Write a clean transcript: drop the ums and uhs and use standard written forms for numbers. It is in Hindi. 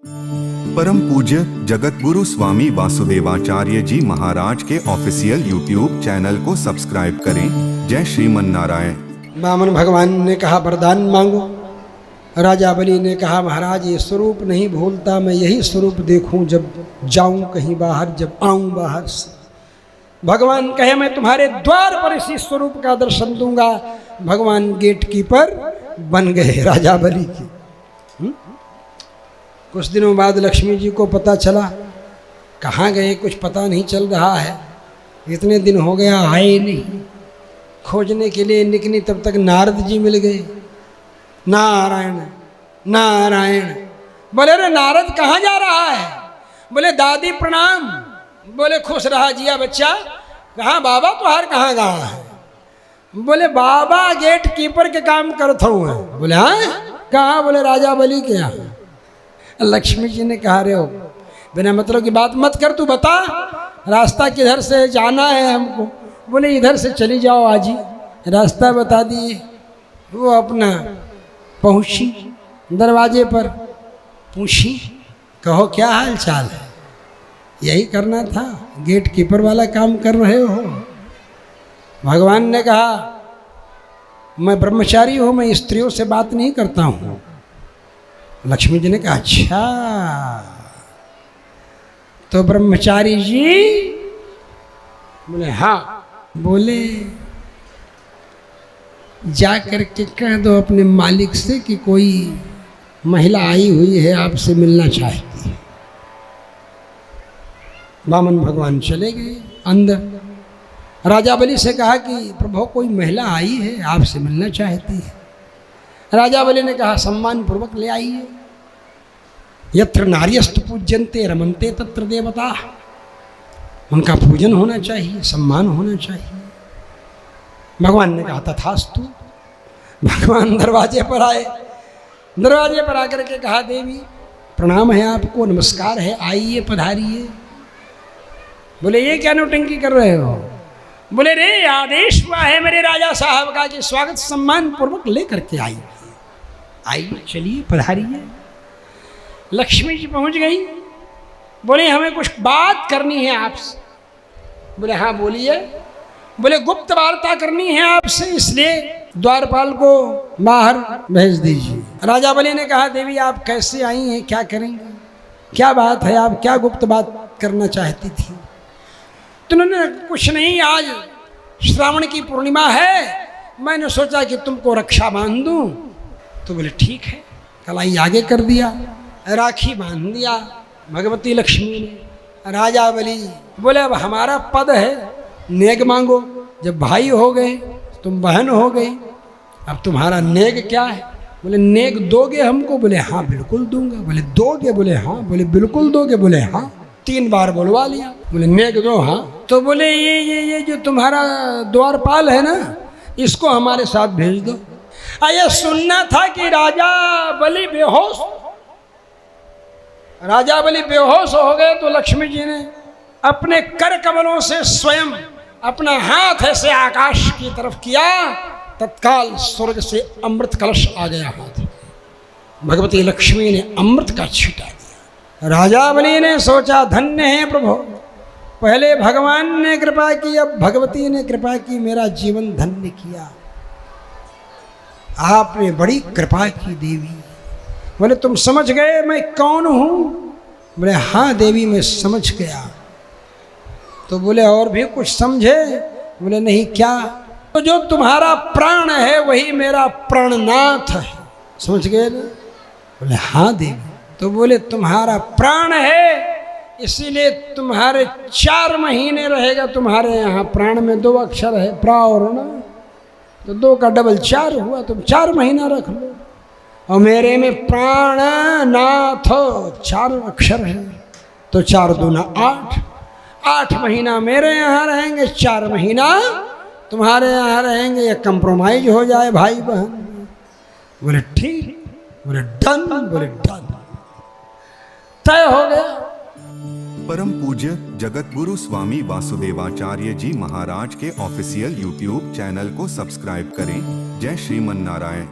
परम पूज्य जगतगुरु स्वामी वासुदेवाचार्य जी महाराज के ऑफिशियल यूट्यूब चैनल को सब्सक्राइब करें। जय श्रीमन नारायण। वामन भगवान ने कहा वरदान मांगो। राजा बलि ने कहा महाराज ये स्वरूप नहीं भूलता, मैं यही स्वरूप देखूं जब जाऊं कहीं बाहर, जब आऊं बाहर से। भगवान कहे मैं तुम्हारे द्वार पर इसी स्वरूप का दर्शन दूंगा। भगवान गेट कीपर बन गए राजा बलि के। कुछ दिनों बाद लक्ष्मी जी को पता चला, कहाँ गए कुछ पता नहीं चल रहा है, इतने दिन हो गया आए नहीं। खोजने के लिए निकली तब तक नारद जी मिल गए। नारायण नारायण। बोले अरे नारद कहाँ जा रहा है? बोले दादी प्रणाम। बोले खुश रहा जिया बच्चा। कहाँ बाबा तुहार कहाँ गया है? बोले बाबा गेट कीपर के काम करता हूँ। बोले हाँ कहाँ? बोले राजा बलि के यहाँ। लक्ष्मी जी ने कहा रे हो बिना मतलब की बात मत कर, तू बता रास्ता किधर से जाना है हमको। बोले इधर से चली जाओ आज ही। रास्ता बता दिए। वो अपना पहुँची दरवाजे पर, पूछी कहो क्या हाल चाल है? यही करना था, गेट कीपर वाला काम कर रहे हो। भगवान ने कहा मैं ब्रह्मचारी हूँ, मैं स्त्रियों से बात नहीं करता हूँ। लक्ष्मी जी ने कहा अच्छा तो ब्रह्मचारी जी? बोले हाँ। बोले जा करके कह दो अपने मालिक से कि कोई महिला आई हुई है आपसे मिलना चाहती है। वामन भगवान चले गए अंदर। राजा बलि से कहा कि प्रभु कोई महिला आई है आपसे मिलना चाहती है। राजा बलि ने कहा सम्मान पूर्वक ले आइए। यत्र नार्यस्तु पूज्यन्ते रमन्ते तत्र देवता। उनका पूजन होना चाहिए, सम्मान होना चाहिए। भगवान ने कहा तथास्तु। भगवान दरवाजे पर आए। दरवाजे पर आकर के कहा देवी प्रणाम है आपको, नमस्कार है, आइए पधारिए। बोले ये क्या नौटंकी कर रहे हो? बोले रे आदेश हुआ है मेरे राजा साहब का कि स्वागत सम्मान पूर्वक लेकर के आइए। आइए चलिए पधारिए। लक्ष्मी जी पहुंच गई। बोले हमें कुछ बात करनी है आपसे। बोले हाँ बोलिए। बोले गुप्त वार्ता करनी है आपसे, इसलिए द्वारपाल को बाहर भेज दीजिए। राजा बलि ने कहा देवी आप कैसे आई हैं, क्या करेंगे, क्या बात है, आप क्या गुप्त बात करना चाहती थी? तो उन्होंने कुछ नहीं, आज श्रावण की पूर्णिमा है, मैंने सोचा कि तुमको रक्षा बांध दूं। तो बोले ठीक है। कलाई आगे कर दिया, राखी बांध दिया भगवती लक्ष्मी ने। राजा बलि बोले अब हमारा पद है, नेग मांगो। जब भाई हो गए तुम बहन हो गई, अब तुम्हारा नेग क्या है? बोले नेग दोगे हमको? बोले हाँ बिल्कुल दूंगा। बोले दोगे? बोले हाँ। बोले बिल्कुल दोगे? बोले हाँ। 3 बार बुलवा लिया। बोले नेग दो हाँ। तो बोले ये जो तुम्हारा द्वारपाल है ना, इसको हमारे साथ भेज दो। ये सुनना था कि राजा बलि बेहोश। राजा बलि बेहोश हो गए तो लक्ष्मी जी ने अपने कर कमलों से स्वयं अपना हाथ ऐसे आकाश की तरफ किया, तत्काल स्वर्ग से अमृत कलश आ गया हाथ। भगवती लक्ष्मी ने अमृत का छींटा दिया। राजा बलि ने सोचा धन्य है प्रभु, पहले भगवान ने कृपा की, अब भगवती ने कृपा की, मेरा जीवन धन्य किया। आपने बड़ी कृपा की देवी। बोले तुम समझ गए मैं कौन हूँ? बोले हाँ देवी मैं समझ गया। तो बोले और भी कुछ समझे? बोले नहीं क्या? तो जो तुम्हारा प्राण है वही मेरा प्राणनाथ है, समझ गए ना? बोले हाँ देवी। तो बोले तुम्हारा प्राण है इसीलिए तुम्हारे 4 महीने रहेगा तुम्हारे यहाँ। प्राण में 2 अक्षर है, प्रा और ना, तो 2 का डबल 4 हुआ, तुम 4 महीना रख लो। और मेरे में प्राण नाथ 4 अक्षर है, तो 4 दूना 8। 8 महीना मेरे यहाँ रहेंगे, 4 महीना तुम्हारे यहाँ रहेंगे। ये कंप्रोमाइज हो जाए भाई बहन। बोले ठीक। बोले डन। बोले डन, तय हो गया। परम पूज्य जगतगुरु स्वामी वासुदेवाचार्य जी महाराज के ऑफिशियल यूट्यूब चैनल को सब्सक्राइब करें। जय श्रीमन नारायण।